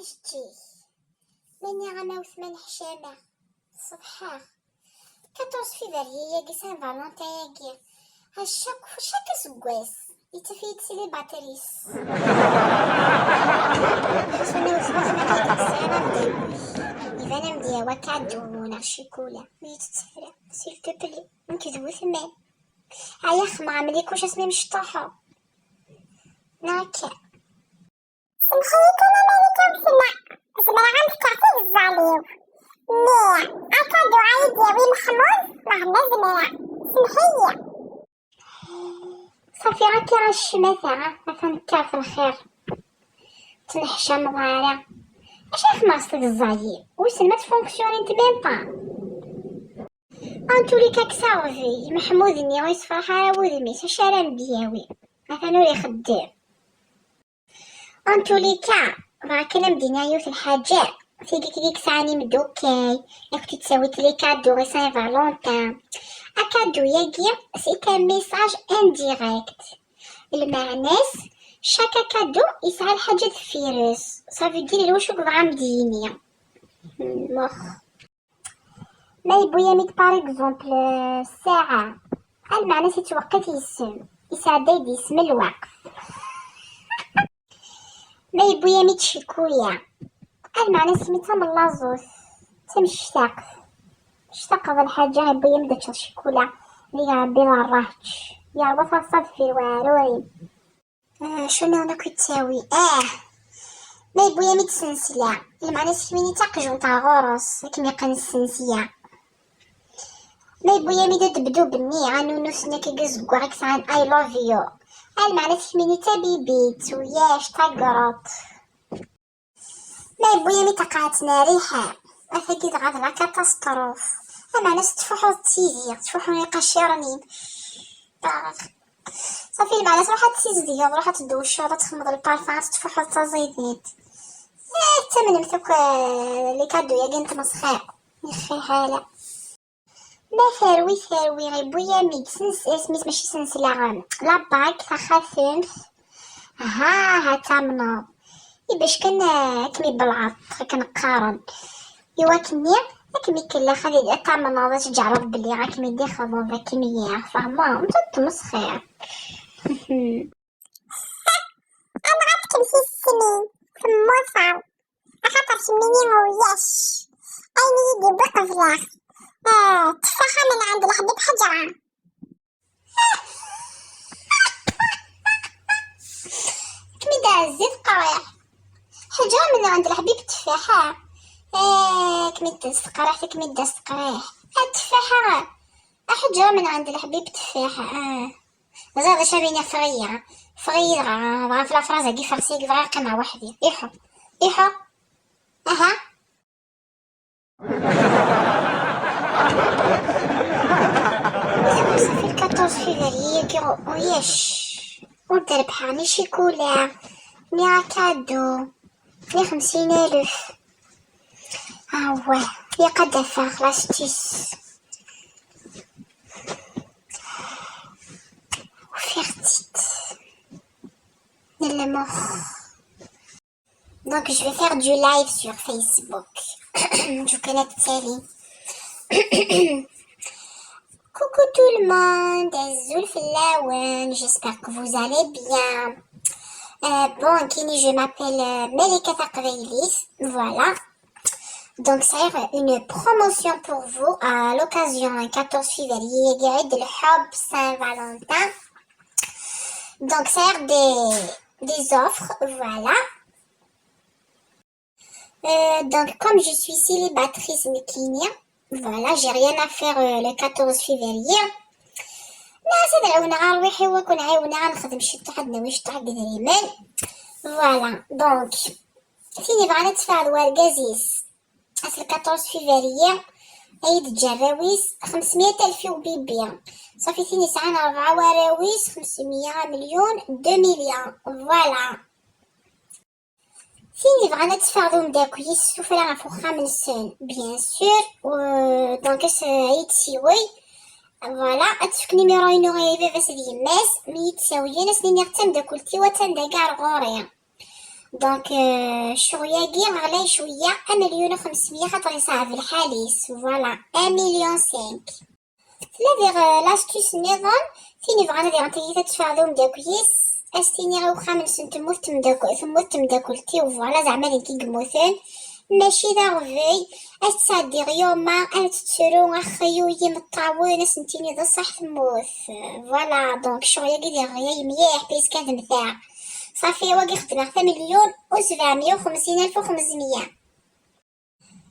هشتي ماني غنوث من حشامة الصباح 14 فيفري ياكي سان فالونتين ياكي شاك سكواس يتفيد سيلي باتريس نوث من هيك السنة إذا نمدي وكادو نغشيكولا ويتتفرع سيل توبلي نكذبو ثمان هيا خما مليكوش اسمي مشطوحو ناكا نحييك انا مالك وسلا زمان غنفتحتي الزاليو مي اكادو عايد ياوي محمود مهنا زميرة سمحية صافي راكي راه الشماسة مثلا كاف الخير تنحشى مضارع اش خماصتك الزايي واش ما تفونكسيوني انت ميم با انتو لي كاك صافي محمود ني ويصفر حرا ودميس اش راه ندياوي مثلا نوري خدام انتو لي كا راكي مدينايو في الحاجات فيك ساعني مدوكاي كنتي تساوي لي كادو غي سان فالونتان اكادو ياكي سي ان ميساج انديريكت المعناس شاك كادو يسعى الحاجة فيروس صافي ديري واش بغا مدينيا مخ ما يبويا ميت باغ اكزومبل الساعة المعنى توقف يسم يساعد يسم الوقت ما يبويا ميت شيكويا المعنى سميتها من لازوس تمشتاق اشتاق هذا الحاجة يبويا مدى شيكولا اللي ربي لا راهتش يا ربا فاصل في الواروري شنو انا كنت تساوي ما يبويا ميت سنسلة المعنى سميني تاقجو تاع غورس كيما يقن السنسية ما يبويا ميت تبدو بني غانو نسنا كيقزقو غيك سان اي لوف يو المعنى سميني تا بيبيت وياش تاقرط ما يبويا ميت تقعتنا ريحة أفاكيد غادرا كاتاستروف المعنى تفوحو تيزيغ تفوحو يقشرني صافي المعنى تروحو تيزيغ تروحو تدوشو ولا تخمض البارفان تفوحو تزيديت تمن مثوك لي كادو ياكي نتمسخير يخي حالة ما ثاروي غيبويا ميت سميت ماشي سنسلة غانا لا باك فخا ثمث ها تامناض باش كمي بالعط كنقارن ايوا كني كمي كلا خدي تاع مناضه تجعرف بلي راه كمي دي خضوضه كميه فاهمه انت تمسخير انا غتمشي السنين في الموصل خاطر سميني موياش اين يدي بقفلاخ تفاحة من عند الحبيب حجرة كمي داز زيت قرايح حجرة من عند الحبيب تفاحة كمي داز قرايح كمي داز قرايح التفاحة حجرة من عند الحبيب تفاحة زاد شابيني فغيرة في الافراز كي فرسيك فراقي مع وحدي ايحو اها صافي 14 فيفري كي وياش ودربحاني شيكولا ني كادو ني 50,000 واه يا قدفة خلاصتيس وفرتيت المخ دونك جو vais faire du live sur Facebook je connais Tali coucou tout le monde Azoul Flawen j'espère que vous allez bien bon Kini je m'appelle Melika Taqveilis voilà donc ça y est une promotion pour vous à l'occasion 14 février Guide le Hub Saint-Valentin donc ça y est des offres voilà donc comme je suis célibataire Mikini voilà j'ai rien à faire le 14 février لا تدعونا على روحي وكنعاونا غنخدم شي حدنا واش تاع قدريمان فوالا دونك فيني بغا نتفاعل ورقازيس اصل 14 فيفري عيد الجراويس 500,000 وبيبيا صافي ثاني ساعة 4 وراويس 500 مليون 2 مليون فوالا فيني بغا نتفاعلو نداكو يسوف لا غنفوخا من السن بيان سور دونك اش عيد سيوي فوالا اتفك نيميرو ينو غيبي فاس ديماس مي تساوي ناس لي نغتم دا كلتي وتندا كاع غوريا دونك شويه كي غلى شويه 1,500,000 خاطر يصعب الحاليس فوالا 1,500,000. لا لاستيس نظام فيني بغانا دير انتي تتفاعلوا مداكيس استيني غير وخا من سنت موت مداكلتي وفوالا زعما لي كيقموثن ماشي داغفي تصدير يوما تتسرو اخيو يمطاوين سنتيني ذا صح تموت فوالا. دونك شويه كي دير غيا مليح بيس كانت متاع صافي واقي خدنا 3,750,500.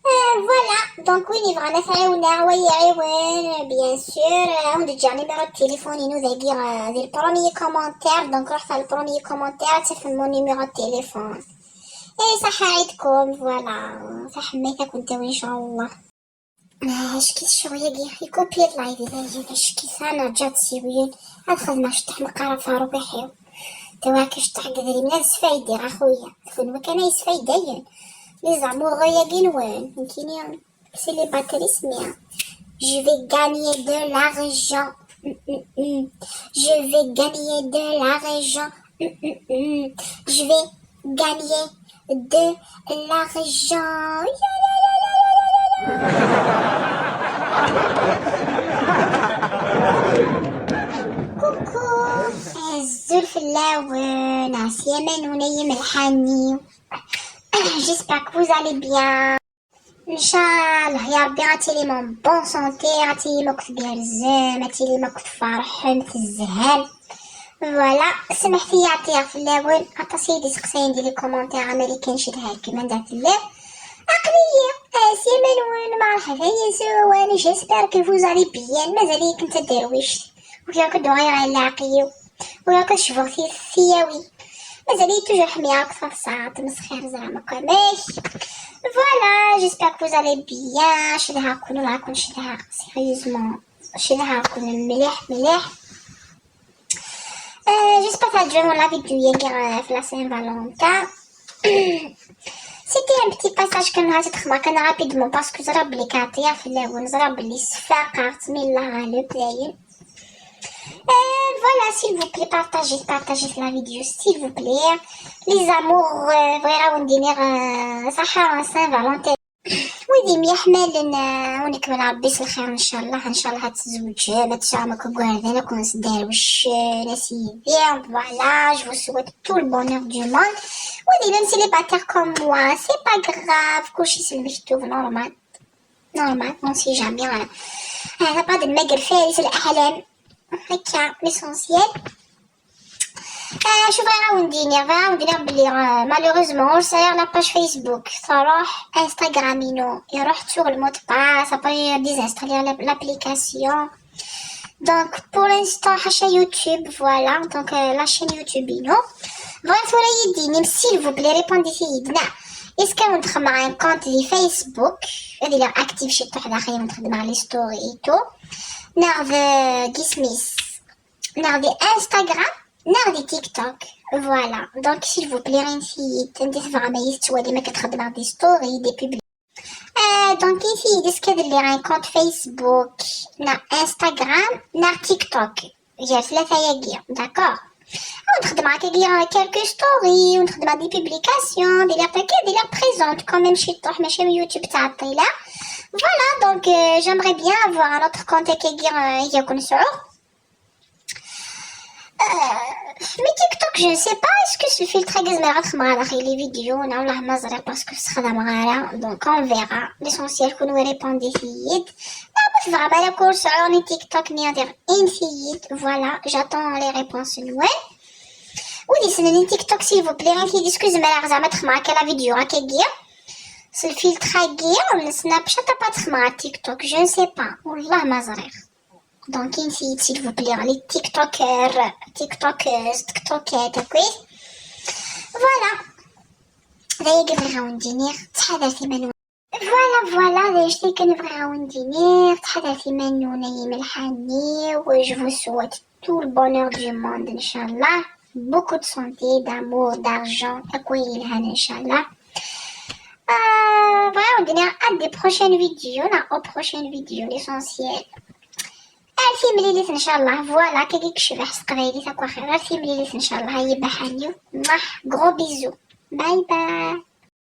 فوالا دونك وين يبغانا تعاونا ويعاون بيان سور عاود تجي نيميرو التليفون ذاكي ديال البروميي كومونتير. دونك روح على البروميي كومونتير تفهموا نيميرو التليفون. اي صح عيدكم فوالا صح حميتك وانت ان شاء الله. شكيت شويه كي يكوبي اللايف ديالي شكيت انا جات سيوين ادخل ما شطح مقارفه ربحيو تواك شطح قدري من السفايدي اخويا فين ما كان يسفايدين لي زاموغيا كينوين يمكن سي لي باتري سميها je vais gagner de l'argent je vais gagner de l'argent je vais gagner de l'argent. كوكو الزلف اللون عسيمن ونيم الحاني. J'espère que vous allez bien. Inch'Allah يا ربي عطيلي مون بون سونتي عطيلي ما كنت بيرزم عطيلي ما كنت فرحان في الزهل فوالا. سمحتي يعطيها في اللون عطا سيدي سقسين ديالي كومونتير عملي كنشدها كيما دارت الليل عقلية سيمن وين مرحبا يا زوان. جيسبر كو فوز علي بيان مازالي كنت درويش وياك دوغي غير العقيو وياك شفوغتي الثياوي مازالي توجور حمية أكثر ساعة مسخير زعما كاماش فوالا. جيسبر كو فوز علي بيان شدها كون معاكم شدها سيريوزمون شدها كون مليح مليح. J'espère que tu as aimé la vidéo في la Saint-Valentin. C'était un petit passage que nous avons fait rapidement parce que زرب لي كاطيا في اللون زرب لي صفاقات من الله غالب دايم. Voilà, s'il vous plaît, partagez la vidéo, s'il vous plaît. Les amours, vraiment, on dirait Sahara Saint-Valentin. ويدي يحمل لنا ونكمل عبيس الخير ان شاء الله. ان شاء الله هتزوج ما تشامك وقاعدين كون نديروش نسيبي فوالا. جو سويت tout le bonheur du monde. ويدي même célibataire comme moi c'est pas grave كلشي سلمشتو نورمال نورمال on sait jamais. انا بعد المقر فارس الاحلام هكا ليسونسيال. شوف غندير بلي مالوغوزمون صاير لا باج فيسبوك تروح انستغرامينو يروح تور الموت باس ابري ديزانستالير لابليكاسيون. دونك بور انستون حاشا يوتيوب فوالا. دونك لا شين يوتيوبينو بغيت ولا يديني سيل فو بلي ريبوندي سيدنا اسكو ندخل مع ان كونت دي فيسبوك هادي لا اكتيف شي وحده اخرى ندخل مع لي ستوري تو نعرف كيسميس نعرف انستغرام نعرف تيك توك فوالا. دونك s'il vous plaît نسيت ندير فغاما يستوالي ما كتخدم على دي ستوري دي بوبلي. دونك نسيت اسكو دير لي ان كونت فيسبوك نا انستغرام نا تيك توك جا ثلاثه ياكيا داكور ونخدم معاك كيا كالكو ستوري ونخدم على دي بوبليكاسيون دير دير بريزونت كوميم شي طوح ماشي من يوتيوب تاع الطيله فوالا. دونك j'aimerais bien avoir un autre compte كيا يكون سعور. Mais TikTok, je ne sais pas, est-ce que ce filtre est les vidéos, non, la mazra parce que ce sera la donc on verra. L'essentiel que nous répondons ici. Vraiment la course sur TikTok, ni voilà, j'attends les réponses nouvelles. Oui, c'est TikTok s'il vous plaît, qui excusez-moi la mettre la vidéo, c'est le filtre le Snapchat pas de TikTok, je ne sais pas. Wallah mazra. دونك نسيت s'il vous plaît les tiktokers tiktokات كويس فوالا. هذا كيف غندير تحضرتي منو فوالا هذا شتي كنبغي غندير تحضرتي منو نايم الحاني و je vous souhaite tout le bonheur du monde ان شاء الله beaucoup de santé d'amour d'argent اكوين الهنا ان شاء الله. Voilà, on dirait à des prochaines vidéos, aux prochaines vidéos, l'essentiel. في مليليت ان شاء الله فوالا كيكشف حس قبايلي تاكو خير في مليليت ان شاء الله هي بحاليو غرو بيزو باي باي.